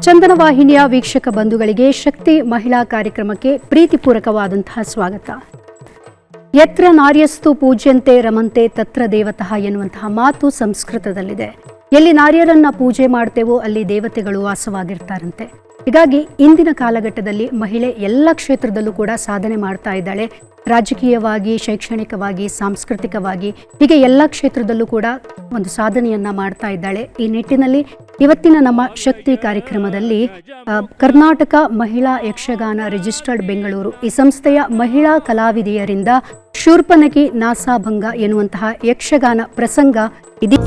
ಚಂದನ ವಾಹಿನಿಯ ವೀಕ್ಷಕ ಬಂಧುಗಳಿಗೆ ಶಕ್ತಿ ಮಹಿಳಾ ಕಾರ್ಯಕ್ರಮಕ್ಕೆ ಪ್ರೀತಿಪೂರ್ವಕವಾದಂತಹ ಸ್ವಾಗತ. ಯತ್ರ ನಾರ್ಯಸ್ತು ಪೂಜ್ಯಂತೆ ರಮಂತೆ ತತ್ರ ದೇವತಃ ಎನ್ನುವಂತಹ ಮಾತು ಸಂಸ್ಕೃತದಲ್ಲಿದೆ. ಎಲ್ಲಿ ನಾರ್ಯರನ್ನ ಪೂಜೆ ಮಾಡ್ತೇವೋ ಅಲ್ಲಿ ದೇವತೆಗಳು ವಾಸವಾಗಿರ್ತಾರಂತೆ. ಹೀಗಾಗಿ ಇಂದಿನ ಕಾಲಘಟ್ಟದಲ್ಲಿ ಮಹಿಳೆ ಎಲ್ಲ ಕ್ಷೇತ್ರದಲ್ಲೂ ಕೂಡ ಸಾಧನೆ ಮಾಡ್ತಾ ಇದ್ದಾಳೆ. ರಾಜಕೀಯವಾಗಿ, ಶೈಕ್ಷಣಿಕವಾಗಿ, ಸಾಂಸ್ಕೃತಿಕವಾಗಿ, ಹೀಗೆ ಎಲ್ಲ ಕ್ಷೇತ್ರದಲ್ಲೂ ಕೂಡ ಒಂದು ಸಾಧನೆಯನ್ನ ಮಾಡ್ತಾ ಇದ್ದಾಳೆ. ಈ ನಿಟ್ಟಿನಲ್ಲಿ ಇವತ್ತಿನ ನಮ್ಮ ಶಕ್ತಿ ಕಾರ್ಯಕ್ರಮದಲ್ಲಿ ಕರ್ನಾಟಕ ಮಹಿಳಾ ಯಕ್ಷಗಾನ ರಿಜಿಸ್ಟರ್ಡ್ ಬೆಂಗಳೂರು ಈ ಸಂಸ್ಥೆಯ ಮಹಿಳಾ ಕಲಾವಿದೆಯರಿಂದ ಶೂರ್ಪನಖಿ ನಾಸಾಭಂಗ ಎನ್ನುವಂತಹ ಯಕ್ಷಗಾನ ಪ್ರಸಂಗ ಇದೆ.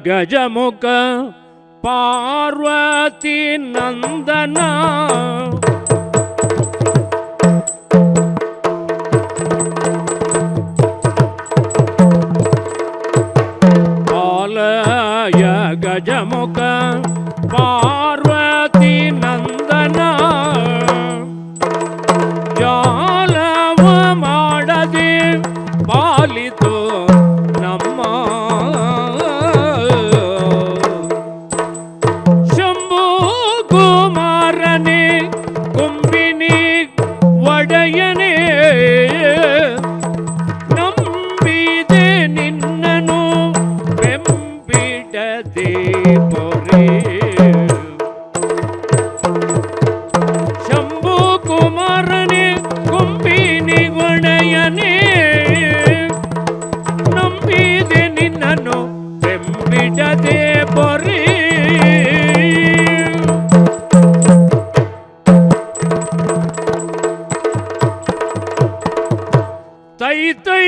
ಗಜಮುಖ ಪಾರ್ವತಿ ನಂದನ ಪಾಲಯ ಗಜಮುಖ ಪಾರ್ವತಿ ನಂದನ ಜಾಲವ ಮಾಡದೆ ಪಾಲಿತು ನಮ್ಮ ಒಡೆಯನೇ ನಂಬಿದೆ ನಿನ್ನನು ಬೆಂಬಿಡದೆ ಪೊರೆ ಶಂಭು ಕುಮಾರನೇ ಕೊಂಬಿನಿ ಒಡೆಯನೇ ನಂಬಿದೆ ನಿನ್ನನು ಬೆಂಬಿಡದೆ ಪೊರೆ ತೈ ತೈ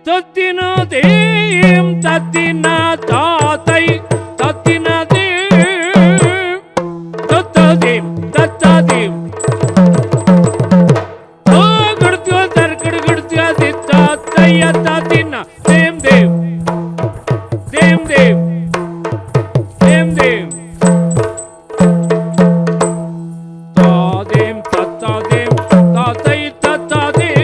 ತತ್ತಿನ ದೇಂ ತತ್ತಿನ ತಾತೈ ತತ್ತಿನ ದೇಂ ತತ್ತದೇಂ ತತ್ತದೇಂ ಗಡ್ತ್ಯ ತರ್ಕಡ್ ಗಡ್ತ್ಯ ದಿತ್ತ ತಯ್ಯ ತತ್ತಿನ ದೇಂ ದೇಂ ದೇಂ ದೇಂ ದೇಂ ದೇಂ ತಾದೇಂ ತತ್ತದೇಂ ತಾತೈ ತತ್ತದೇಂ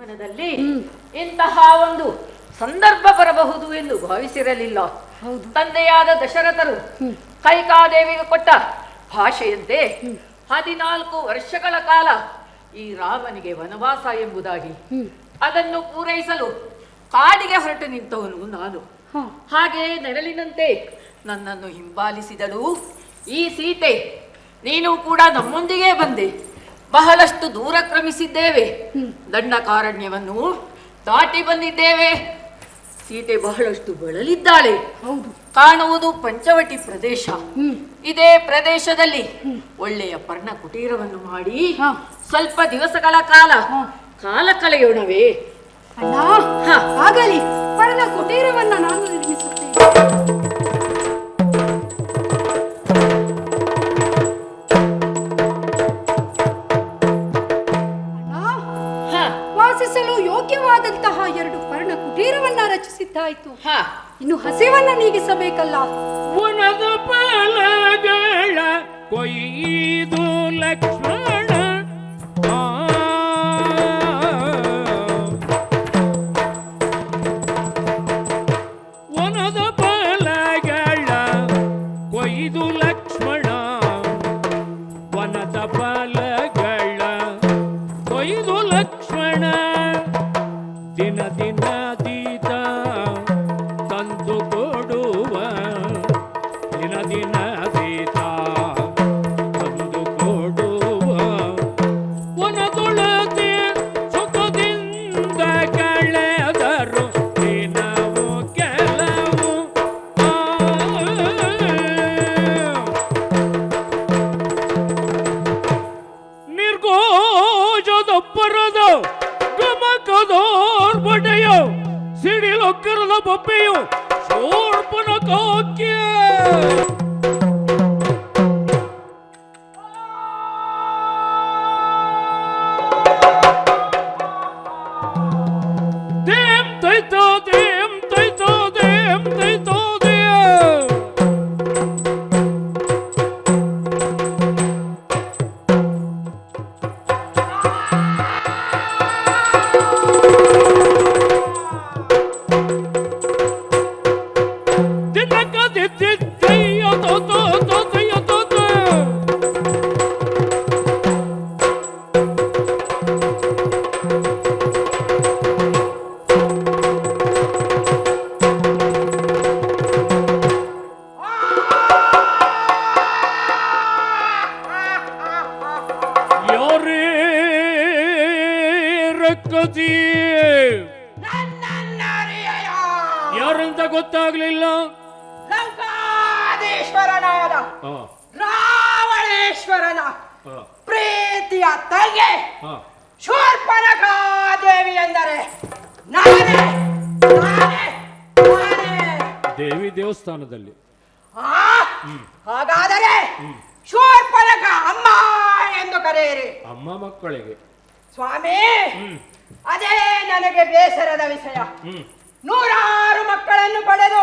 ಕ್ಷಣದಲ್ಲಿ ಇಂತಹ ಒಂದು ಸಂದರ್ಭ ಬರಬಹುದು ಎಂದು ಭಾವಿಸಿರಲಿಲ್ಲ. ತಂದೆಯಾದ ದಶರಥರು ಕೈಕಾದೇವಿಗೆ ಕೊಟ್ಟ ಭಾಷೆಯಂತೆ 14 ವರ್ಷಗಳ ಕಾಲ ಈ ರಾಮನಿಗೆ ವನವಾಸ ಎಂಬುದಾಗಿ ಅದನ್ನು ಪೂರೈಸಲು ಕಾಡಿಗೆ ಹೊರಟು ನಿಂತವನು ನಾನು. ಹಾಗೆ ನೆರಳಿನಂತೆ ನನ್ನನ್ನು ಹಿಂಬಾಲಿಸಿದಳು ಈ ಸೀತೆ. ನೀನು ಕೂಡ ನಮ್ಮೊಂದಿಗೆ ಬಂದೆ. ಬಹಳಷ್ಟು ದೂರ ಕ್ರಮಿಸಿದ್ದೇವೆ, ದಂಡಕಾರಣ್ಯವನ್ನು ದಾಟಿ ಬಂದಿದ್ದೇವೆ. ಸೀತೆ ಬಹಳಷ್ಟು ಬಳಲಿದ್ದಾಳೆ. ಕಾಣುವುದು ಪಂಚವಟಿ ಪ್ರದೇಶ. ಇದೇ ಪ್ರದೇಶದಲ್ಲಿ ಒಳ್ಳೆಯ ಪರ್ಣ ಕುಟೀರವನ್ನು ಮಾಡಿ ಸ್ವಲ್ಪ ದಿವಸಗಳ ಕಾಲ ಕಳೆಯೋಣವೇ? ಆಗಲಿ, ಪರ್ಣ ಕುಟೀರವನ್ನ ನಾನು ನಿರ್ಮಿಸುತ್ತೇನೆ. ವಾಸಿಸಲು ಯೋಗ್ಯವಾದಂತಹ 2 ಪರ್ಣ ಕುಟೀರವನ್ನ ರಚಿಸಿದ್ದಾಯ್ತು. ಇನ್ನು ಹಸಿವನ್ನ ನೀಗಿಸಬೇಕಲ್ಲ. ವನದ ಫಲಗಳ ಕೊಯ್ದು ಲಕ್ಷ್ಮಣ ವನದ ಫಲಗಳ ಕೊಯ್ದು ಲಕ್ಷ್ಮಣ ವನದ ಫಲಗಳ ಕೊಯ್ದು ಲಕ್ಷ್ಮಣ ದಿನ ದಿನ ದೀತ ತಂದು ಕೊಡುವ ದಿನ ದಿನ ದೀತ ತಂದು ಕೊಡುವ ವನದೊಳಗೆ ಸುಖದಿಂದ ಕಳೆದರು ದಿನವು ಕೆಲವು ನಿರ್ಗೋಜದ ಪರದ ಗಮಕದೋರ್ಬಡೆಯೋ ಸಿಡಿಲೊಕ್ಕರದ ಬೊಬ್ಬೆಯು ಶೋರ್ಪನ ಕಾಕ್ಯ ದೇಂ ತೈತೋ ದೇಂ ತೈತೋ ದೇಂ ತೈತೋ ಯಾರಂತ ಗೊತ್ತಾಗ್ಲಿಲ್ಲ. ಲಂಕಾಧೀಶ್ವರನಾದ ರಾವಣೇಶ್ವರನ ಪ್ರೀತಿಯ ತಂಗೆ ಶೂರ್ಪನಖಾದೇವಿ ಎಂದರೆ ನಾನೇ ದೇವಿ ದೇವಸ್ಥಾನದಲ್ಲಿ. ಹಾಗಾದರೆ ಶೂರ್ಪನಖ ಅಮ್ಮ ಎಂದು ಕರೆಯಿರಿ. ಅಮ್ಮ ಮಕ್ಕಳಿಗೆ ಸ್ವಾಮಿ, ಅದೇ ನನಗೆ ಬೇಸರದ ವಿಷಯ. 100 ಮಕ್ಕಳನ್ನು ಪಡೆದು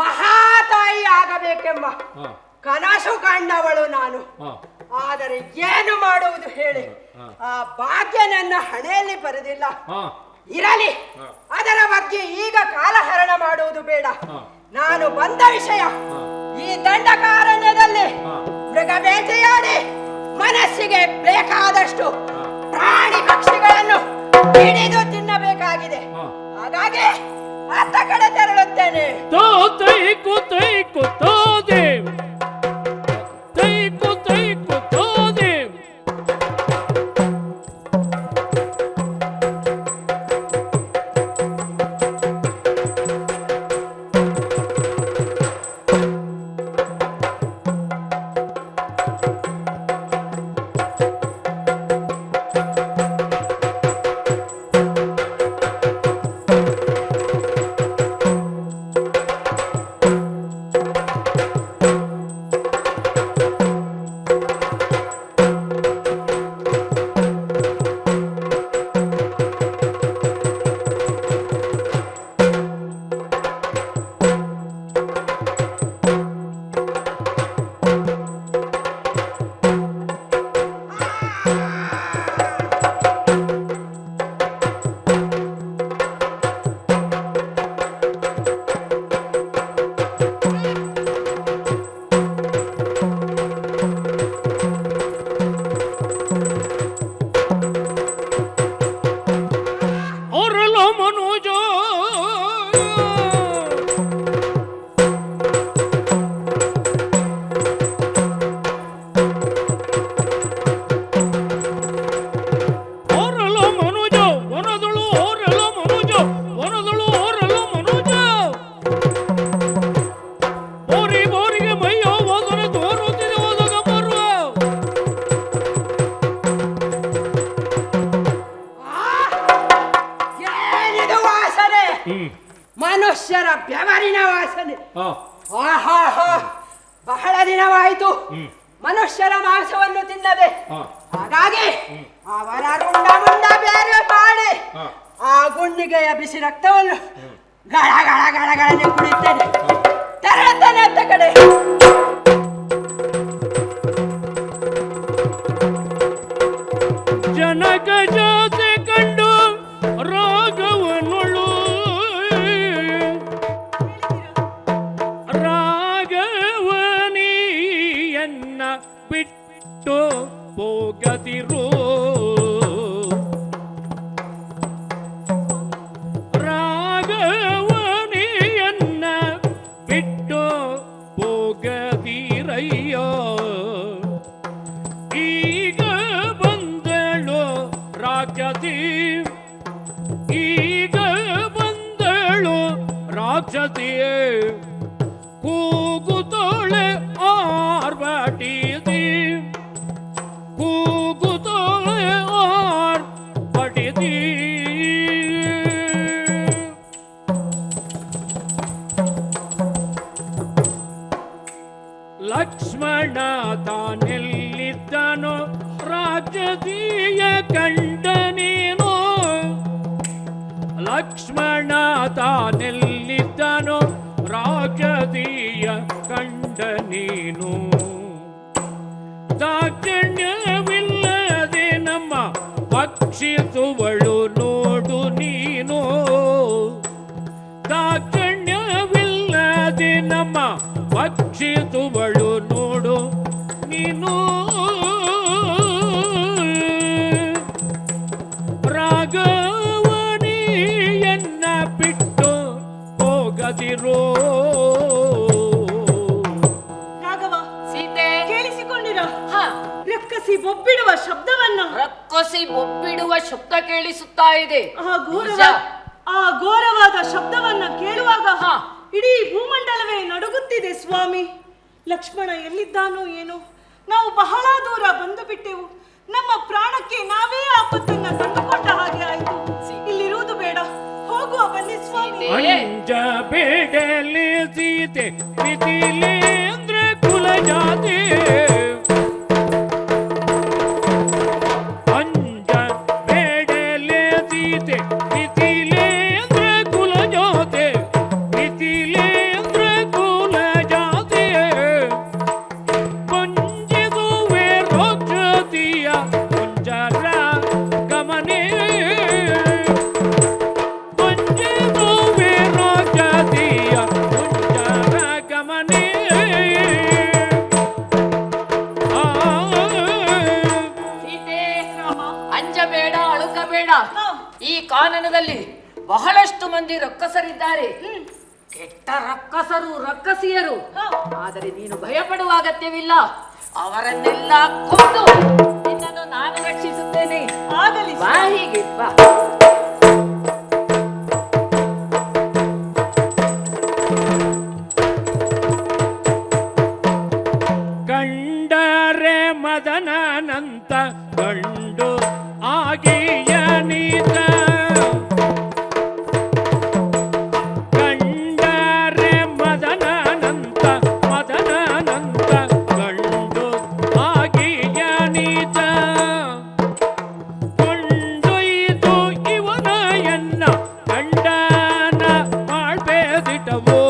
ಮಹಾತಾಯಿ ಆಗಬೇಕೆಂಬ ಕನಸು ಕಂಡವಳು ನಾನು. ಆದರೆ ಏನು ಮಾಡುವುದು ಹೇಳಿ, ಆ ಭಾಗ್ಯ ನನ್ನ ಹಣೆಯಲ್ಲಿ ಬರೆದಿಲ್ಲ. ಇರಲಿ, ಅದರ ಬಗ್ಗೆ ಈಗ ಕಾಲಹರಣ ಮಾಡುವುದು ಬೇಡ. ನಾನು ಬಂದ ವಿಷಯ, ಈ ದಂಡಕಾರಣ್ಯದಲ್ಲಿ ಮೃಗ ಬೇಟೆಯಾಡಿ ಮನಸ್ಸಿಗೆ ಬೇಕಾದಷ್ಟು ಪ್ರಾಣಿ ಪಕ್ಷಿಗಳನ್ನು ಹಿಡಿದು ತಿನ್ನಬೇಕಾಗಿದೆ. ಹಾಗಾಗಿ ಅತ್ತ ಕಡೆ ತೆರಳುತ್ತೇನೆ. ಮನುಷ್ಯರ ಬೆವರಿನ ವಾಸನೆ. ಹಾ ಆಹಾಹಾ, ಬಹಳ ದಿನವಾಯಿತು ಮನುಷ್ಯರ ಮಾಂಸವನ್ನು ತಿನ್ನದೆ. ಹಾ ಹಾಗಾಗಿ ಅವರ ಮುಂಡ ಬೇರೆ ಮಾಡಿ ಆ ಗುಂಡಿಗೆಯ ಬಿಸಿ ರಕ್ತವನ್ನು ಗಳ ಗಳ ಗಳ ಗಳನೆ ಕುಡಿಯುತ್ತೇನೆ. ತರತನೆ ಅತ್ತ ಕಡೆ ಜನಕ ಜಾತಿ ಕಂಡು ರಾಗವನೊಳು ರಾಗವನಿಯನ್ನ ಬಿಟ್ಟು ಹೋಗದಿರೋ ರಾಗವನಿಯನ್ನ ಬಿಟ್ಟು ಹೋಗದಿರಯ್ಯೋ ಈಗ ಬಂದಳು ರಾಕ್ಷಸಿ ಈಗ ಬಂದಳು ರಾಕ್ಷಸಿಯೇ ಕೂಗುತ್ತೋಳೆ ಆರ್ಭಟಿಸಿ ಕೂಗುತ್ತೋಳೆ ಆರ್ಭಟಿಸಿ ಲಕ್ಷ್ಮಣ ತಾನೆಲ್ಲಿದ್ದನೋ ರಾಕ್ಷಸಿಯ ಕಂಡ ನೀನು ಲಕ್ಷ್ಮಣ ತಾನೆಲ್ಲಿದ್ದನೋ ರಾಕ್ಷಸಿಯ ಕಂಡ ನೀನು ದಾಕ್ಷಿಣ್ಯವಿಲ್ಲದೆ ನಮ್ಮ ಭಕ್ಷಿಸುವಳು ನೋಡು ನೀನು ದಾಕ್ಷಿಣ್ಯವಿಲ್ಲದೆ ನಮ್ಮ ಭಕ್ಷಿಸುವಳು ನೋಡು ನೀನು ರಾಘವನಿಯನ್ನ ಬಿಟ್ಟು ಹೋಗದಿರೋ ರಾಘವ, ಸೀತೆ ಕೇಳಿಸಿಕೊಂಡಿರ ಹ ರಕ್ಕಸಿ ಬೊಬ್ಬಿಡುವ ಶಬ್ದವನ್ನ. ರಕ್ಕಸಿ ಬೊಬ್ಬಿಡುವ ಶಬ್ದ ಕೇಳಿಸುತ್ತಾ ಇದೆ. ನಿಜ. ಆ ಘೋರವಾದ ಶಬ್ದವನ್ನ ಕೇಳುವಾಗ ಹಾ. ಇಡೀ ಭೂಮಂಡಲವೇ ನಡುಗುತ್ತಿದೆ ಸ್ವಾಮಿ. ಲಕ್ಷ್ಮಣ ಎಲ್ಲಿದ್ದಾನೋ ಏನೋ, ನಾವು ಬಹಳ ದೂರ ಬಂದು ಬಿಟ್ಟೆವು. ನಮ್ಮ ಪ್ರಾಣಕ್ಕೆ ನಾವೇ ಆಪತ್ತನ್ನ ತಂದುಕೊಂಡ ಹಾಗೆ ಆಯಿತು. ಇಲ್ಲಿರುವುದು ಬೇಡ, ಹೋಗುವ ಬನ್ನಿ ಸ್ವಾಮಿ. ಅಂಜ ಬೇಡಲೆ ಸೀತೆ ಮಿಥಿಲೇಂದ್ರ ಕುಲ ಜಾತಿ ಅಂಜ ಬೇಡಲೆ ಸೀತೆ ಮಿಥಿಲೇಂದ್ರ ಕುಲ ಜಾತಿ ಮಿಥಿಲೇಂದ್ರ ಕುಲ ಜಾತಿ ಕೊಂಜಿದುವೆ ರಾಕ್ಷಸಿಯ ಕುಂಜರ ಗಮನೇ ಕೊಂಜಿದುವೆ ರಾಕ್ಷಸಿಯ ಕುಂಜರ ಗಮನೇ ಸೀತೆ ಅಂಜಬೇಡ, ಅಳುಕಬೇಡ. ಈ ಕಾನನದಲ್ಲಿ ಬಹಳಷ್ಟು ಮಂದಿ ರಕ್ಕಸರಿದ್ದಾರೆ, ಕೆಟ್ಟ ರಕ್ಕಸರು ರಕ್ಕಸಿಯರು. ಆದರೆ ನೀನು ಭಯಪಡುವ ಅಗತ್ಯವಿಲ್ಲ. ಅವರನ್ನೆಲ್ಲ ಕೊಂದು ನಿನ್ನನ್ನು ನಾನು ರಕ್ಷಿಸುತ್ತೇನೆ. ಆಗಲಿ ಬಾ, ಹೀಗೆ ಬಾ. ಕಂಡರೆ ಮದನನಂತ ಗಂಡು ಆಗಿಯ ನೀತ ಕಂಡರೆ ಮದನನಂತ ಗಂಡು ಆಗಿಯ ನೀತ ಕೊಂಡೊಯ್ದು ಇವನ ಎನ್ನ ಗಂಡನ ಮಾಡ್ಬೇದಿಟವೋ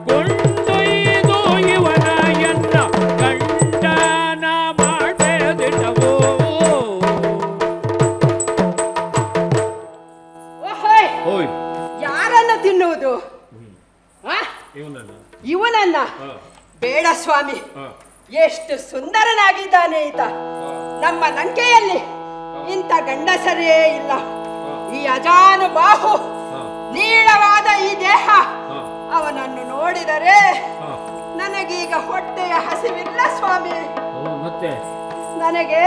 ಕೊಂಡೊಯ್ದು ಇವನ ಎನ್ನ ಗಂಡನ ಮಾಡ್ಬೇದಿಟವೋ ಓಹೋಯ್, ಓಯ್ ಯಾರನ್ನ ತಿನ್ನುವುದು? ಆ? ಇವನಲ್ಲ ಇವನನ್ನ ಬೇಡ ಸ್ವಾಮಿ. ಎಷ್ಟು ಸುಂದರನಾಗಿದ್ದಾನೆ ಈತ. ನಮ್ಮ ಲಂಕೆಯಲ್ಲಿ ಇಂಥ ಗಂಡಸರೇ ಇಲ್ಲ. ಈ ಅಜಾನುಬಾಹು ನೀಳವಾದ ಈ ದೇಹ, ಅವನನ್ನು ನೋಡಿದರೆ ನನಗೀಗ ಹೊಟ್ಟೆಯ ಹಸಿವಿಲ್ಲ ಸ್ವಾಮಿ. ಮತ್ತೆ ನನಗೆ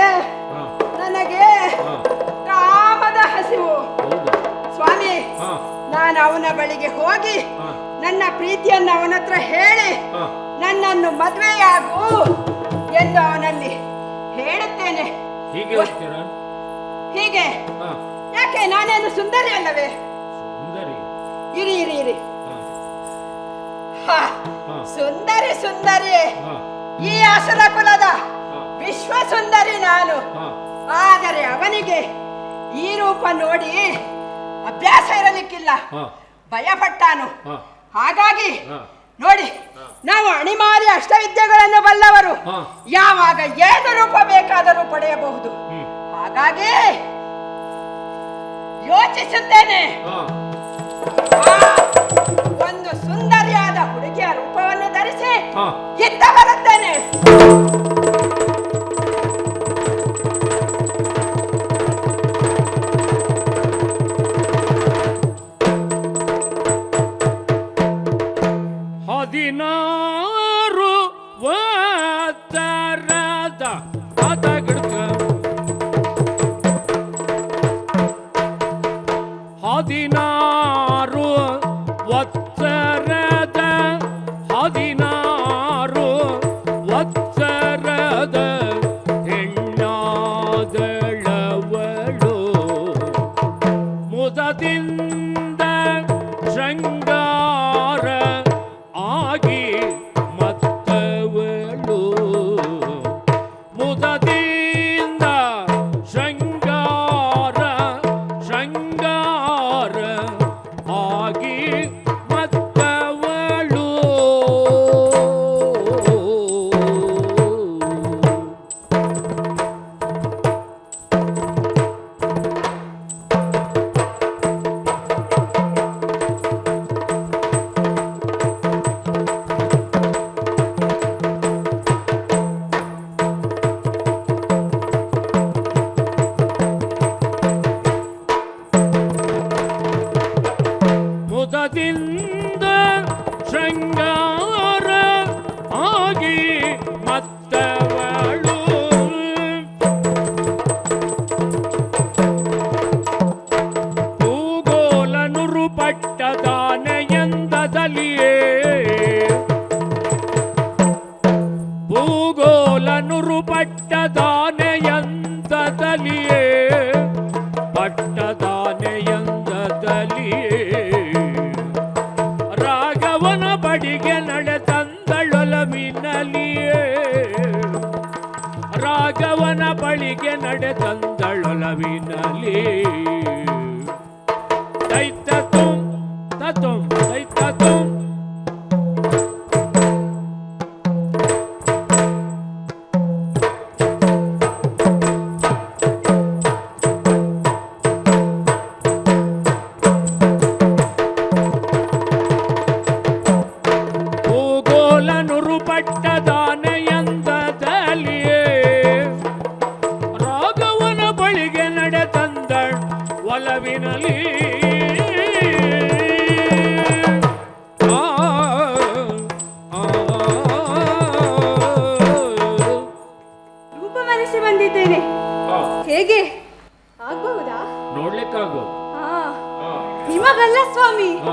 ಕಾಮದ ಹಸಿವು ಸ್ವಾಮಿ. ನಾನು ಅವನ ಬಳಿಗೆ ಹೋಗಿ ನನ್ನ ಪ್ರೀತಿಯನ್ನು ಅವನ ಹತ್ರ ಹೇಳಿ ನನ್ನನ್ನು ಮದುವೆಯಾಗು ಎಂದು ಅವನಲ್ಲಿ ಹೇಳುತ್ತೇನೆ. ಹೀಗೆ ಹೋಗ್ತೀರಾ? ಹೀಗೆ ಹಾ. ಯಾಕೆ ಯಾಕೆ ನಾನೇನು ಸುಂದರಿ ಅಲ್ಲವೇ? ಸುಂದರಿ. ಇರಿ ಇರಿ ಇರಿ. ಹಾ. ಹಾ, ಹಾ. ಸುಂದರಿ ಸುಂದರಿ, ಹಾ. ಈ ಅಸುರ ಕುಲದ ಹಾ. ವಿಶ್ವ ಸುಂದರಿ ನಾನು. ಹಾ. ಆದರೆ ಅವನಿಗೆ ಈ ರೂಪ ನೋಡಿ ಅಭ್ಯಾಸ ಇರಲಿಕ್ಕಿಲ್ಲ, ಹಾ. ಭಯಪಟ್ಟಾನು. ಹಾ. ಹಾಗಾಗಿ ಹಾ. ನೋಡಿ, ನಾವು ಅಣಿಮಾರಿ ಅಷ್ಟವಿದ್ಯೆಗಳನ್ನು ಬಲ್ಲವರು, ಹಾ. ಯಾವಾಗ ಏನು ರೂಪ ಬೇಕಾದರೂ ಪಡೆಯಬಹುದು. ಹ್ಮ್. ಹಾಗಾಗಿ ಯೋಚಿಸುತ್ತೇನೆ, ಹಾ. ಆ, ಒಂದು ಸುಂದರಿಯಾದ ಹುಡುಗಿಯ ರೂಪವನ್ನು ಧರಿಸಿ ಹಾ. ಇತ್ತ ಬರುತ್ತೇನೆ. ಹದಿನಾರು ವತ್ತರದ ಹದಗಿಡ್ಕ ಹದಿನಾರು ವತ್ಸರದ ಹದಿನಾರು ವತ್ಸರದ ಹೆಣ್ಣಾದಳವಳು ಮುದದಿಂದ ಶೃಂಗಾರ ಆಗಿ ಮತ್ತವಳು ಮುದದಿಂದ ಶೃಂಗಾರ ಶೃಂಗಾರ ಆಗಿ ಮತ್ತವಳು ಮುದದಿಂದ ಶೃಂಗಾರ ಆಗಿ ಮತ್ತವಳು ಭೂಗೋಲನುರು ಪಟ್ಟದಾನೆಯಂದದಲ್ಲಿಯೇ ಭೂಗೋಲನುರು ಪಟ್ಟದಾನೆಯಂದದಲ್ಲಿಯೇ ಪಟ್ಟದಾನೆಯಂದದಲ್ಲಿಯೇ ರಾಘವನ ಬಡಿಗೆ ನಡೆದಂದಳೊಲವಿನಲಿಯೇ ರಾಘವನ ಬಳಿಗೆ ನಡೆದಂದಳೊಲವಿನಲಿ ದೈತ ತುಂ ತತುಂ ದೈತ ತುಂ ಭೂಗೋಲನುರು ಪಟ್ಟದಾನೆಯಂದದಲ್ಲಿಯೇ ರಾಘವನ ಬಳಿಗೆ ನಡೆದಂದಳ್ ಒಲವಿನಲಿ ಆ, ಆ, ರೂಪ ಮರೆಸಿ ಬಂದಿದ್ದೇನೆ. ಆ, ಹೇಗೆ ಆಗಬಹುದಾ? ನೋಡ್ಲಿಕ್ಕಾಗೋ. ಆ, ಆ, ನಿಮಗಲ್ಲ ಸ್ವಾಮಿ, ಆ.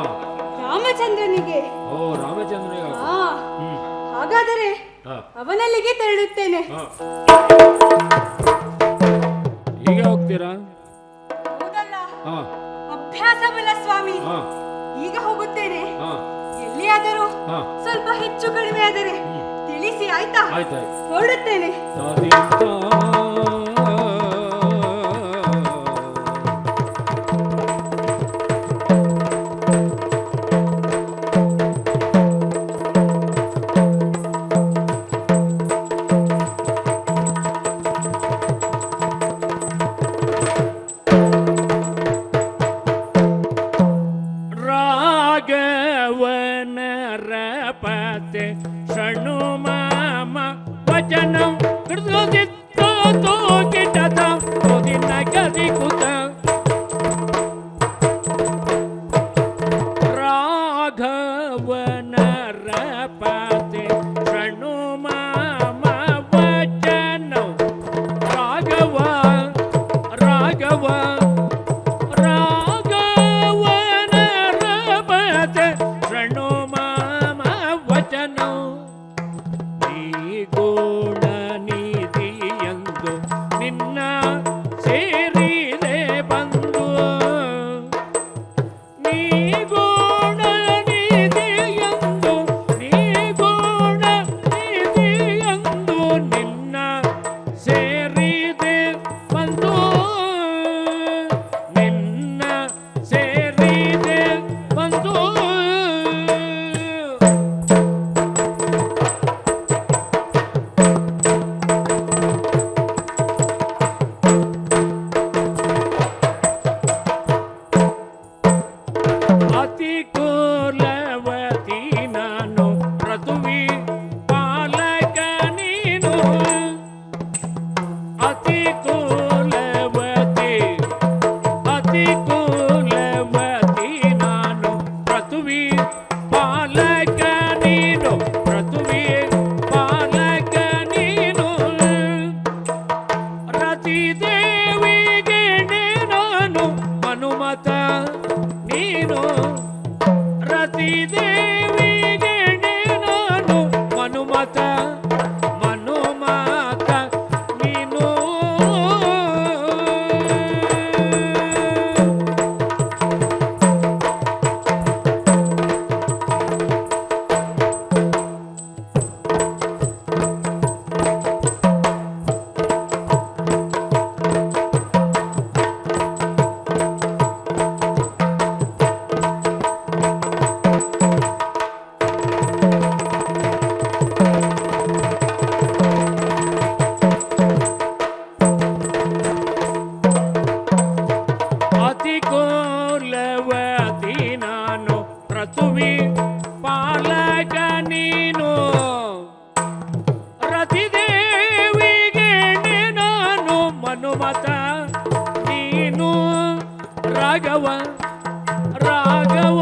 ರಾಮಚಂದ್ರನಿಗೆ. ಓ ರಾಮಚಂದ್ರನಿಗೆ. ಆ, ಹಾಗಾದರೆ ಹಾ. ಅವನಲ್ಲಿಗೆ ತೆರಳುತ್ತೇನೆ. ಹಾ. ಹೀಗೆ ಹೋಗ್ತೀರಾ? ಹೌದಲ್ಲ, ಹಾ. ಅಭ್ಯಾಸವಲ್ಲ ಸ್ವಾಮಿ. ಹಾ. ಈಗ ಹೋಗುತ್ತೇನೆ. ಹಾ. ಎಲ್ಲಿಯಾದರೂ ಹಾ. ಸ್ವಲ್ಪ ಹೆಚ್ಚು ಕಡಿಮೆ ಆದರೆ ತಿಳಿಸಿ, ಆಯ್ತಾ? ಆಯ್ತಾಯ್ತು. ಹೊರಡುತ್ತೇನೆ. ರಾಘವನ ರಪತೆ ಶಣು ಮಾಮ ವಚನ ಕೃತ ಅತಿ ಕುಲವತಿ ನಾನು ಋತುವಿ ಪಾಲಕ ನೀನು ಅತಿ ಕುಲವತಿ ನಾನು ಋತುವಿ ಪಾಲಕ ನೀನು ಋತುವಿ ಪಾಲಕ ನೀನು ರತಿ ದೇವಿಗೆ ನಾನು ಮನುಮತ ನೀನು ರತಿ ದೇವಿಗೆ ನಾನು ಮನುಮತ ನೀನು ಅತಿ ಕೋಲವತಿ ನಾನು ಋತುವಿ ಪಾಲಕ ನೀನು ರತಿದೇವಿಗೆ ನಾನು ಮನುಮತ ನೀನು ರಾಘವ ರಾಘವ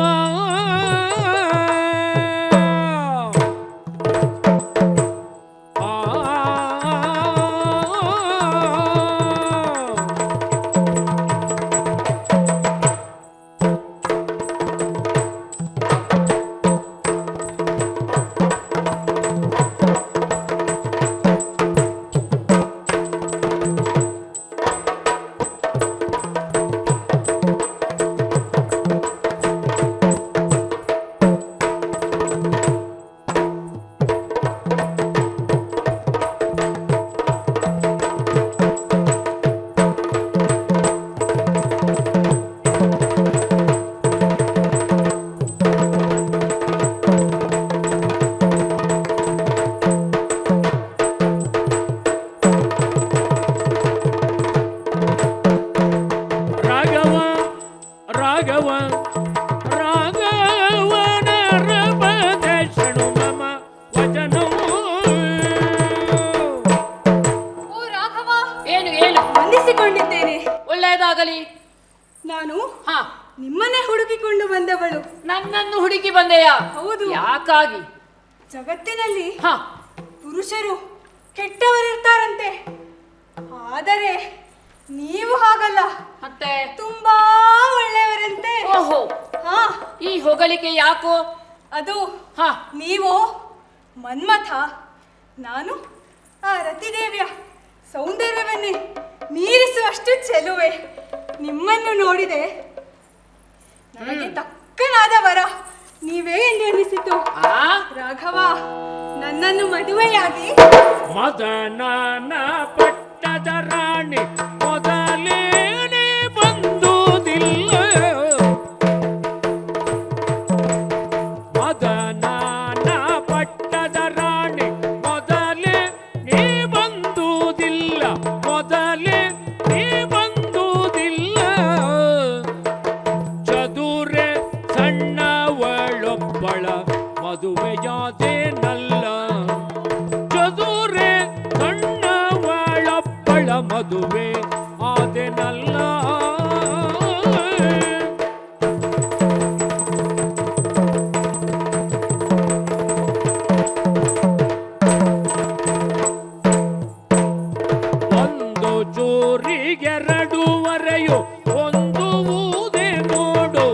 ರಾಘವ ರಾಘವನ ರಬದಶಣು ಮಮ ವಚನವು ಓ ರಾಘವ, ಏನು ಏನು ವಂದಿಸಿಕೊಂಡಿದ್ದೇನೆ. ಒಳ್ಳೆಯದಾಗಲಿ. ನಾನು ಹಾ, ನಿಮ್ಮನ್ನೇ ಹುಡುಕಿಕೊಂಡು ಬಂದವಳು. ನನ್ನನ್ನು ಹುಡುಕಿ ಬಂದೆಯಾ? ಹೌದು. ಯಾಕಾಗಿ? ಜಗತ್ತಿನಲ್ಲಿ ಹಾ, ಪುರುಷರು ಕೆಟ್ಟವರಿರ್ತಾರಂತೆ, ಆದರೆ ನೀವು ಹಾಗಲ್ಲ, ಮತ್ತೆ ತುಂಬಾ ಒಳ್ಳೆಯವರಂತೆ. ಓಹೋ, ಹಾ, ಈ ಹೊಗಳಿಕೆ ಯಾಕೋ? ಅದು ಹಾ, ನೀವು ಮನ್ಮಥ, ನಾನು ಆ ರತಿದೇವಿಯ ಸೌಂದರ್ಯವನ್ನೇ ಮೀರಿಸುವಷ್ಟು ಚೆಲುವೆ. ನಿಮ್ಮನ್ನು ನೋಡಿದೆ ನನಗೆ ತಕ್ಕನಾದ ವರ ನೀವೇ ಎಂದು ಅನ್ನಿಸಿತು. ಆ ರಾಘವ, ನನ್ನನ್ನು ಮದುವೆಯಾಗಿ ಮದನನ ಪಟ್ಟದ ರಾಣಿ ಮೊದಲೇನೆ ಬಂದುದಿಲ್ಲ. ಮದನನ ಪಟ್ಟದ ರಾಣಿ ಮೊದಲೇ ನೀ ಬಂದುದಿಲ್ಲ, ಮೊದಲೇ ನೀ ಬಂದುದಿಲ್ಲ. ಚದುರೆ ಸಣ್ಣವಳೊಬ್ಬಳ ಮದುವೆಯಾದೇನಲ್ಲ, ಚದುರೆ ಸಣ್ಣವಳೊಬ್ಬಳ ಮದುವೆ ಆದೆನಲ್ಲ. ಒಂದು ಚೂರಿಗೆರಡೂವರೆಯು ಒಂದು ಊದೆ ನೋಡು,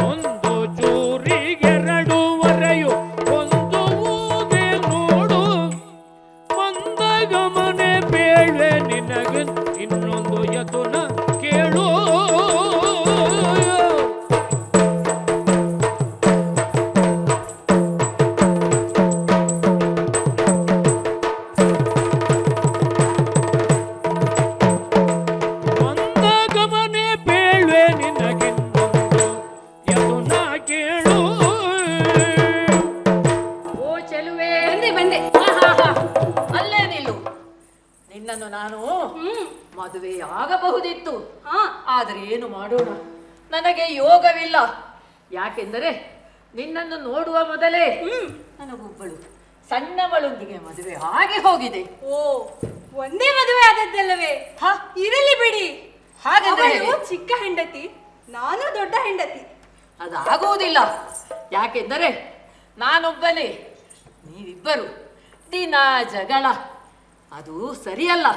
ಒಂದು ಚೂರಿಗೆರಡೂವರೆಯು ಒಂದು ಊದೆ ನೋಡು. ಮಂದಗಮನೆ ಬೇಳೆ ನಿನಗೆ ಇನ್ನೊಂದು ಯತುನ ಕೇಳು. ಮಂದಗಮನೆ ಬೇಳೆ ನಿನಗಿನ್ನೊಂದು ಯತುನ ಕೇಳು. ಓ ಚೆಲುವೆ, ಬಂದೆ. ಅಲ್ಲೇ ನಿಲ್ಲು. ನಿನ್ನನ್ನು ನಾನು ಮದುವೆಯಾಗಬಹುದಿತ್ತು, ಹಾ, ಆದರೆ ಏನು ಮಾಡೋಣ, ನನಗೆ ಯೋಗವಿಲ್ಲ. ಯಾಕೆಂದರೆ ನಿನ್ನನ್ನು ನೋಡುವ ಮೊದಲೇ ನನಗೊಬ್ಬಳು ಸಣ್ಣವಳೊಂದಿಗೆ ಮದುವೆ ಆಗಿ ಹೋಗಿದೆ. ಓ, ಒಂದೇ ಮದುವೆ ಆದದ್ದಲ್ಲವೇ? ಇರಲಿ ಬಿಡಿ. ಹಾಗಾದ್ರೆ ಅವಳು ಚಿಕ್ಕ ಹೆಂಡತಿ, ನಾನು ದೊಡ್ಡ ಹೆಂಡತಿ. ಅದಾಗುವುದಿಲ್ಲ. ಯಾಕೆಂದರೆ ನಾನೊಬ್ಬನೇ, ನೀವಿಬ್ಬರು ದಿನ ಜಗಳ, ಅದು ಸರಿಯಲ್ಲ.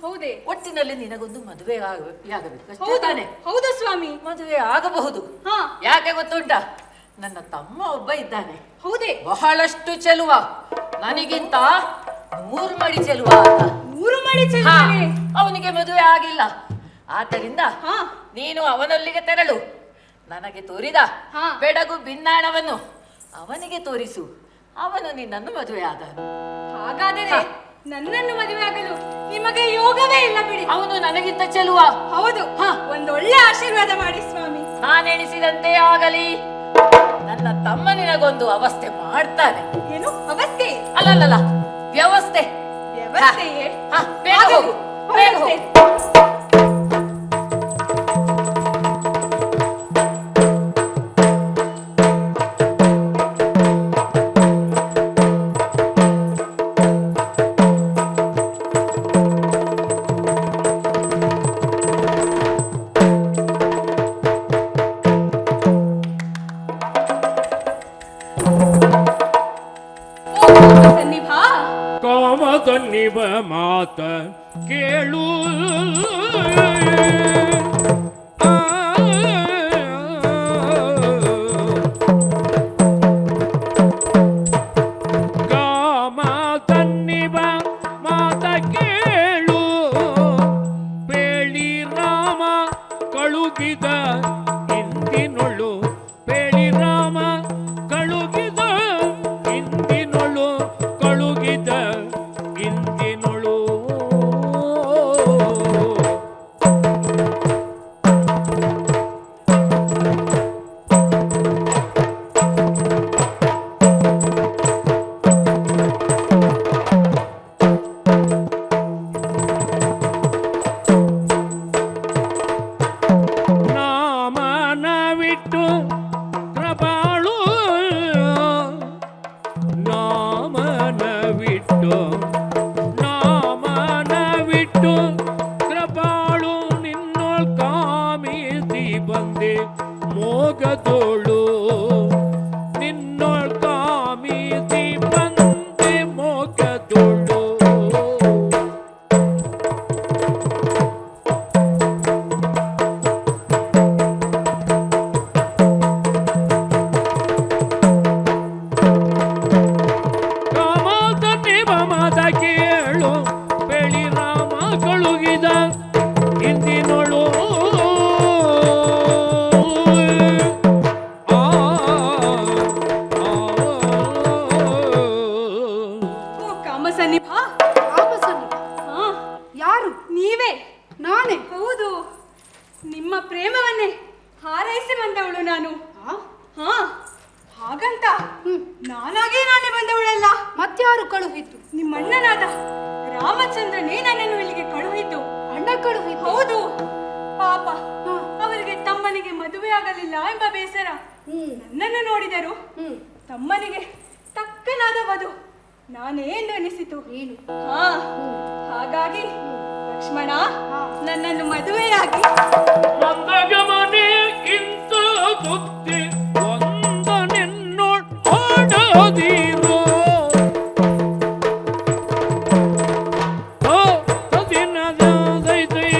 ಹೌದೇ? ಒಟ್ಟಿನಲ್ಲಿ ನಿನಗೊಂದು ಮದುವೆ ಆಗಬೇಕು ಅಷ್ಟೇ ತಾನೆ? ಹೌದು ಸ್ವಾಮಿ, ಮದುವೆ ಆಗಬಹುದು. ಯಾಕೆ ಗೊತ್ತುಂಟ, ನನ್ನ ತಮ್ಮ ಒಬ್ಬ ಇದ್ದಾನೆ. ಹೌದೇ? ಬಹಳಷ್ಟು ಚೆಲುವ, ನನಗಿಂತ 3 ಮಡಿ ಚೆಲುವ ಆತ. 3 ಮಡಿ ಹಾ, ಚೆಲುವನೇ? ಅವನಿಗೆ ಮದುವೆ ಆಗಿಲ್ಲ. ಆದ್ದರಿಂದ ನೀನು ಅವನಲ್ಲಿಗೆ ತೆರಳು. ನನಗೆ ತೋರಿದ ಬೆಡಗು ಭಿನ್ನಾಣವನ್ನು ಅವನಿಗೆ ತೋರಿಸು. ಅವನು ನಿನ್ನನ್ನು ಮದುವೆ ಆದನು. ಹಾಗಾದರೆ ನನ್ನನ್ನು ಮದುವೆ ಆಗಲು ನಿಮಗೆ ಯೋಗವೇ ಇಲ್ಲ ಬಿಡಿ. ಅವನು ನನಗಿಂತ ಚೆಲುವ. ಹೌದು. ಒಂದೊಳ್ಳೆ ಆಶೀರ್ವಾದ ಮಾಡಿ ಸ್ವಾಮಿ. ನಾನೆಣಿಸಿದಂತೆ ಆಗಲಿ. ನನ್ನ ತಮ್ಮ ನಿನಗೊಂದು ಅವಸ್ಥೆ ಮಾಡ್ತಾನೆ. ಏನು ಅವಸ್ಥೆ? ಅಲ್ಲಲ್ಲ, ವ್ಯವಸ್ಥೆ. ವ್ಯವಸ್ಥೆಯೇ? ಬೇಗ ಹೋಗು, ಬೇಗ ಹೋಗು. ಕಾಮದನ್ನಿವ ಮಾತ ಕೇಳು, ಕಾಮದನ್ನಿವ ಮಾತ ಕೇಳು, ಬೇಳಿ ರಾಮ ಕಳುಗಿದ ಇಂದಿನೊಳು, ಬೇಳಿ ರಾಮ ಕಳುಗಿದ ಇಂದಿನೊಳು, ಕಳುಗಿದ ಇಂದಿನೊಳು. ನಾಮನವಿಟ್ಟು ಕೃಪಾಳು, ನಾಮನವಿಟ್ಟು ನಾಮನವಿಟ್ಟು ಕೃಪಾಳು, ನಿನ್ನೊಳ್ ಕಾಮಿಸಿ ಬಂದೆ ಮೋಗದೋಳು, ನಿನ್ನೊಳ್ ಕಾಮಿಸಿ ಬಂದೆ ಮೋಗದೋಳು. ಕಾಮದನ್ನಿವ ಮಾತ ಕೇಳು, ಬೆಳಿ ರಾಮ ಕಳುಗಿದ ಇಂದಿನೊಳು. ಓ ಕಾಮಸನ್ನಿಭ. ಯಾರು? ನೀವೇ? ನಾನೇ? ಹೌದು. ನಿಮ್ಮ ಪ್ರೇಮವನ್ನೇ ಹಾರೈಸಿ ಬಂದವಳು ನಾನು. ಹಾಗಂತ ನಾನಾಗೆ ನಾನೇ ಬಂದವಳಲ್ಲ. ಮತ್ಯಾರು ಕಳುಹಿತು? ನಿಮ್ಮಣ್ಣನಾದ ರಾಮಚಂದ್ರನೇ ನನ್ನನ್ನು ಇಲ್ಲಿಗೆ ಕಳುಹಿತು. ಅಣ್ಣ ಕಳುಹಿತು? ಹೌದು. ಪಾಪ, ಅವರಿಗೆ ತಮ್ಮನಿಗೆ ಮದುವೆ ಆಗಲಿಲ್ಲ ಎಂಬ ಬೇಸರ. ನನ್ನನ್ನು ನೋಡಿದರು. ತಮ್ಮನಿಗೆ ತಕ್ಕನಾದ ವಧು ನಾನೇ ಎಂದು ಎನಿಸಿತು. ಹಾಗಾಗಿ ಲಕ್ಷ್ಮಣ ನನ್ನನ್ನು ಮದುವೆಯಾಗಿ ಮಂದಗಮನೆ ಇಂತ ಬುದ್ಧಿ ಒಂದ ನಿನ್ನೊಡದಿರೋ, ದಿನದೈತೈ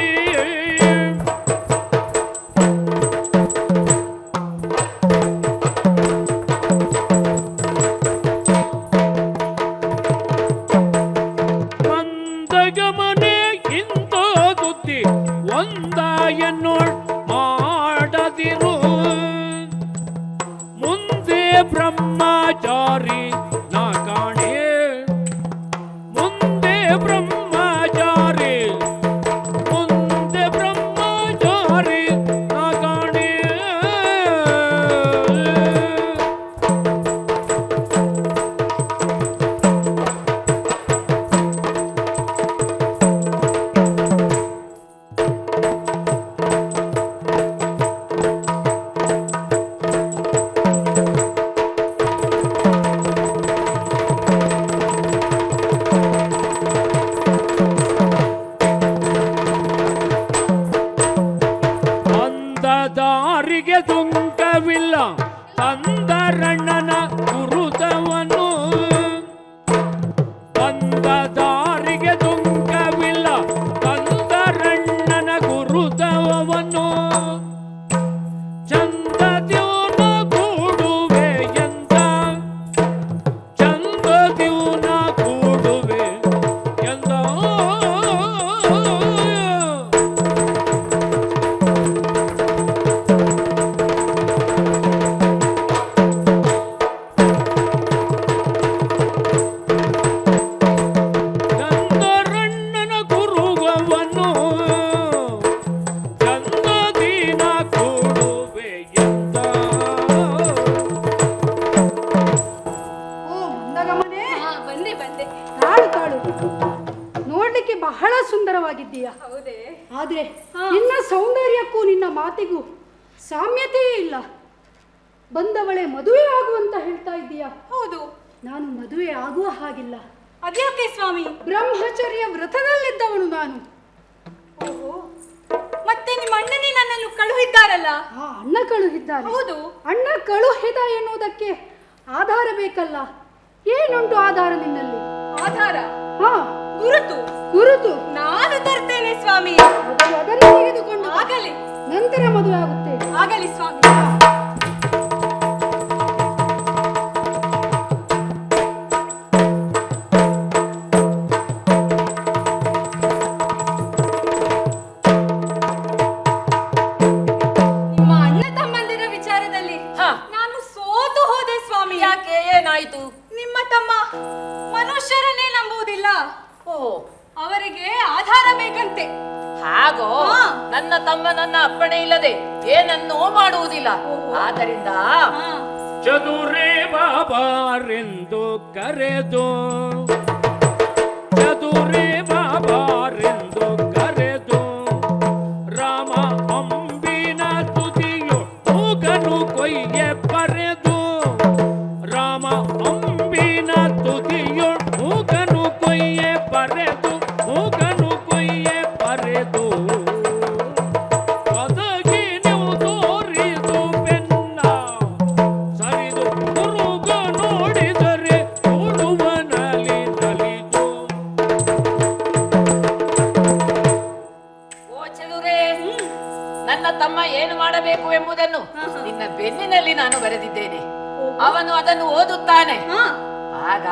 ಮಂದಗಮನೆ ಇಂತ ಬುದ್ಧಿ ಒಂದ ಎನ್ನೋಳ್ ದಾರಿಗೆ ದುಂಕವಿಲ್ಲ ತಂದರಣ್ಣನ ಗುರುತವನ್ನು ಬಂದ ದಾರಿಗೆ ದುಂಕವಿಲ್ಲ ತಂದರಣ್ಣನ ಗುರುತವನ್ನು ಚಂದದ್ಯೂನ ಕೂಡುವೆ ಎಂದ ಚಂದದ್ಯೂನ ಕೂಡುವೆ ಎಂದ ಚಂದರಣ್ಣನ ಗುರುಗವನ್ನು ಚಂದದೀನ ಕೂಡುವೆ ಎಂದ ಓ ಮಂದಗಮನೆ, ಬಂದೆ ಬಂದೆ. ತಾಳು ತಾಳು. ನೋಡ್ಲಿಕ್ಕೆ ಬಹಳ ಸುಂದರವಾಗಿದ್ದೀಯ. ಹೌದೇ? ಆದ್ರೆ ನಿನ್ನ ಸೌಂದರ್ಯಕ್ಕೂ ನಿನ್ನ ಮಾತಿಗೂ ಸಾಮ್ಯತೆಯೇ ಇಲ್ಲ. ಬಂದವಳೆ ಮದುವೆ ಆಗುವಂತ ಹೇಳ್ತಾ ಇದ್ದೀಯಾ? ಹೌದು. ನಾನು ಮದುವೆ ಆಗುವ ಹಾಗಿಲ್ಲ. ಅದ್ಯಾಕೆ ಸ್ವಾಮಿ? ಬ್ರಹ್ಮಚರ್ಯ ವ್ರತದಲ್ಲಿದ್ದವನು ನಾನು. ಓಹೋ, ಮತ್ತೆ ನಿಮ್ಮ ಅಣ್ಣನೇ ನನ್ನನ್ನು ಕಳುಹಿದ್ದಾರಲ್ಲ? ಆ ಅಣ್ಣ ಕಳುಹಿದ್ದಾನೆ. ಹೌದು. ಅಣ್ಣ ಕಳುಹಿದ ಎನ್ನುವುದಕ್ಕೆ ಆಧಾರ ಬೇಕಲ್ಲ. ಏನುಂಟು ಆಧಾರ ನಿನ್ನಲ್ಲಿ? ಆಧಾರ? ಹಾ, ಗುರುತು. ಗುರುತು ನಾನು ತರ್ತೇನೆ ಸ್ವಾಮಿ. ಮೊದಲು ಅದನ್ನು ತೆಗೆದುಕೊಂಡು ಆಗಲಿ ನಂತರ ಮದುವೆ ಆಗುತ್ತೇನೆ. ಆಗಲಿ ಸ್ವಾಮಿ. ನಿಮ್ಮ ಅಣ್ಣ ತಮ್ಮಂದಿರ ವಿಚಾರದಲ್ಲಿ ಹಾ. ನಾನು ಸೋತು ಹೋದೆ ಸ್ವಾಮಿ. ಯಾಕೆ, ಏನಾಯ್ತು? ನಿಮ್ಮ ತಮ್ಮ ಮನುಷ್ಯರನ್ನೇ ನಂಬುವುದಿಲ್ಲ. ಓ, ಅವರಿಗೆ ಆಧಾರ ಬೇಕಂತೆ. ಹಾಗೋ? ಹಾ. ನನ್ನ ತಮ್ಮ ನನ್ನ ಅಪ್ಪಣೆ ಇಲ್ಲದೆ ಏನನ್ನೂ ಮಾಡುವುದಿಲ್ಲ. ಆದ್ದರಿಂದ ಹಾ. ಚದುರೇ ಬಾಬಾರೆಂದು ಕರೆದು ಚದುರೇ ಬಾಬಾರೆಂದು ಕರೆದು ರಾಮ ಅಂಬಿನ ತುದಿಯು ಮೂಗನು ಕೊಯ್ಯೆ ಪರೆದು ರಾಮ ಅಂಬಿನ ತುದಿಯು ಮೂಗನು ಕೊಯ್ಯೆ ಪರೆದು ಮೂಗನು ಕೊಯ್ಯೆ ಪರೆದು ಒದಗಿ ನೀವು ತೋರಿದು ಬೆನ್ನ ಸರಿದು ಗುರುಗ ನೋಡಿದರೆ ಉಳುವನಲ್ಲಿ ತಲಿದು. ಓ ಚದುರೇ, ನನ್ನ ತಮ್ಮ ಏನು ಮಾಡಬೇಕು ಎಂಬುದನ್ನು ನಿನ್ನ ಬೆನ್ನಿನಲ್ಲಿ ನಾನು ಬರೆದಿದ್ದೇನೆ. ಅವನು ಅದನ್ನು ಓದುತ್ತಾನೆ. ಹಾ. ಆಗ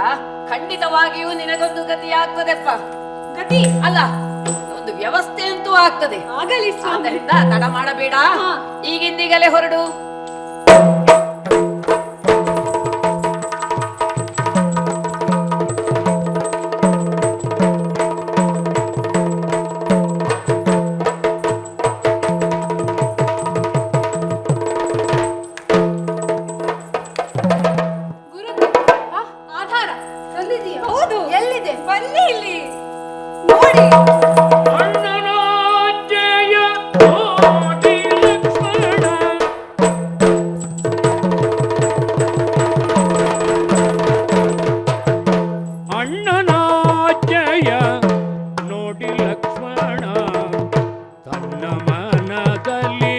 ಖಂಡಿತವಾಗಿಯೂ ನಿನಗೊಂದು ಗತಿಯಾಗ್ತದೆಪ್ಪ. ಗತಿ? ಅಲ್ಲ, ಒಂದು ವ್ಯವಸ್ಥೆ ಅಂತೂ ಆಗ್ತದೆ. ಆಗಲಿ ಸ್ವಾಮಿ. ಆದ್ದರಿಂದ ತಡ ಮಾಡಬೇಡ, ಹಾ. ಈಗಿಂದೀಗಲೇ ಹೊರಡು. ಗುರುತು? ಆಧಾರ ತಂದಿದ್ದೀಯಾ? ಹೌದು. ಎಲ್ಲಿದೆ? ಬನ್ನಿ ಇಲ್ಲಿ ನೋಡಿ. ಅಣ್ಣನ ಜಯ ಕೋಟಿ ಲಕ್ಷ್ಮಣ ಅಣ್ಣನ ಜಯ ನೋಡಿ ಲಕ್ಷ್ಮಣ ತನ್ನ ಮನದಲ್ಲಿ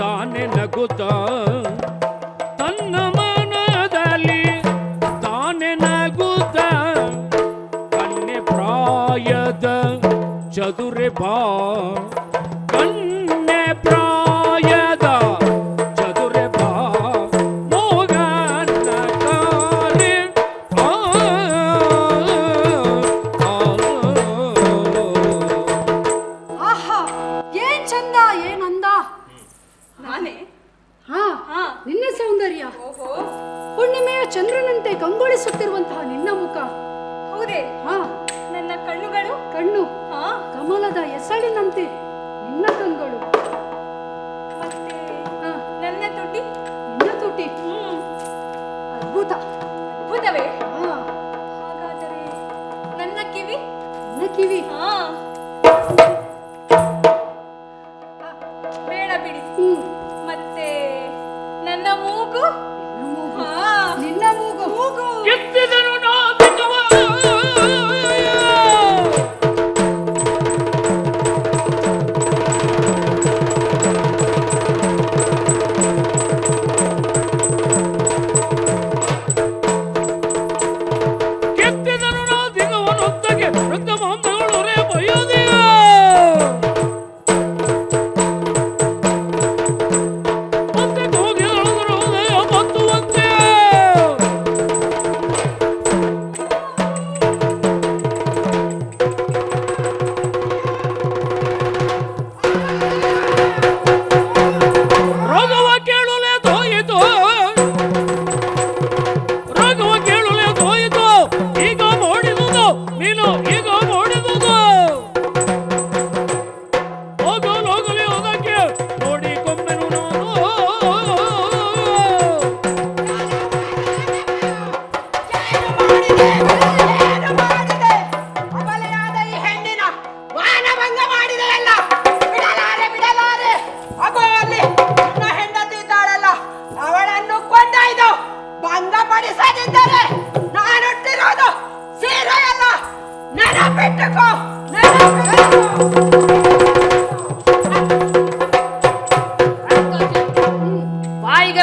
ತಾನೆ ನಗುತ್ತ ತನ್ನ ಮನದಲ್ಲಿ ತಾನೆ ನಗುತ್ತ ಕನ್ನೆ ಪ್ರಾಯದ ಚದುರೆ ಬಾ ಕನ್ನೆ ಪ್ರಾಯದ ಚದುರೆ ಬಾ ಮೋಗನ ಕಾರೆ ಆ, ಆ, ಆಹಾ, ಏನ್ ಚಂದ, ಏನ್ ಅಂದ. ನಾನೇ? ಹಾ, ಹಾ. ನಿನ್ನ ಸೌಂದರ್ಯ ಓಹೋ, ಹುಣ್ಣಿಮೆಯ ಚಂದ್ರನಂತೆ ಕಂಗೊಳಿಸುತ್ತಿರುವಂತಹ ನಿನ್ನ ಮುಖ. ಹೌದೇ? ಹಾ, ನನ್ನ ಕಣ್ಣುಗಳು? ಕಣ್ಣು ಹಾ. ಕಮಲದ ಎಸಳಿನಂತೆ ನಿನ್ನ ಕಂಗಳು. ಮತ್ತೆ ಹಾ, ನನ್ನ ತುಟಿ? ನಿನ್ನ ತುಟಿ ಅದ್ಭುತ. ಅದ್ಭುತವೇ? ಹಾ, ಹಾಗಾದರೆ ನನ್ನ ಕಿವಿ? ನಿನ್ನ ಕಿವಿ. ಹಾ. ಬೇಡ ಬಿಡಿ. ಮತ್ತೆ ನನ್ನ ಮೂಗು? ನಿನ್ನ ಮೂಗು. ಹಾ. ನಿನ್ನ ಮೂಗು. ಮೂಗು. ಎತ್ತಿದರು ನಾವಿಕವ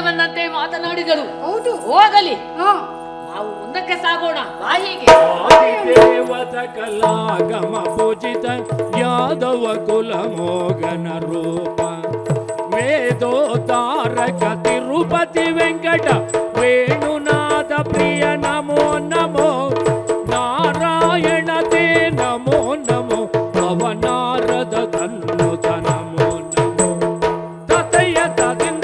ಬಂದಂತೆ ಮಾತನಾಡಿದಳು. ಹೌದು. ಹೋಗಲಿ, ಹಾ, ನಾವು ಮುಂದಕ್ಕೆ ಸಾಗೋಣ. ಬಾ ಹೀಗೆ. ಆದಿದೇವತ ಕಲಾಗಮ ಪೂಜಿತ ಯಾದವ ಕುಲ ಮೋಗನ ರೂಪ ವೇದೋತಾರಕ ತಿರುಪತಿ ವೆಂಕಟ ವೇಣುನಾಥ ಪ್ರಿಯ ನಮೋ ನಮೋ ನಾರಾಯಣ ತೇ ನಮೋ ನಮೋ ಅವನಾರದ ತನ್ನುತ ನಮೋ ನಮೋ ತತಯ ತದಿಂದ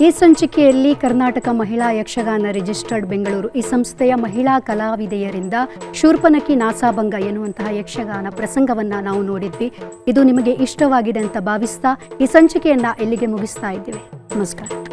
ಈ ಸಂಚಿಕೆಯಲ್ಲಿ ಕರ್ನಾಟಕ ಮಹಿಳಾ ಯಕ್ಷಗಾನ ರಿಜಿಸ್ಟರ್ಡ್ ಬೆಂಗಳೂರು ಈ ಸಂಸ್ಥೆಯ ಮಹಿಳಾ ಕಲಾವಿದೆಯರಿಂದ ಶೂರ್ಪನಖಿ ನಾಸಾಭಂಗ ಎನ್ನುವಂತಹ ಯಕ್ಷಗಾನ ಪ್ರಸಂಗವನ್ನು ನಾವು ನೋಡಿದ್ವಿ. ಇದು ನಿಮಗೆ ಇಷ್ಟವಾಗಿದೆ ಅಂತ ಭಾವಿಸ್ತಾ ಈ ಸಂಚಿಕೆಯನ್ನು ಇಲ್ಲಿಗೆ ಮುಗಿಸ್ತಾ ಇದ್ದೀವಿ. ನಮಸ್ಕಾರ.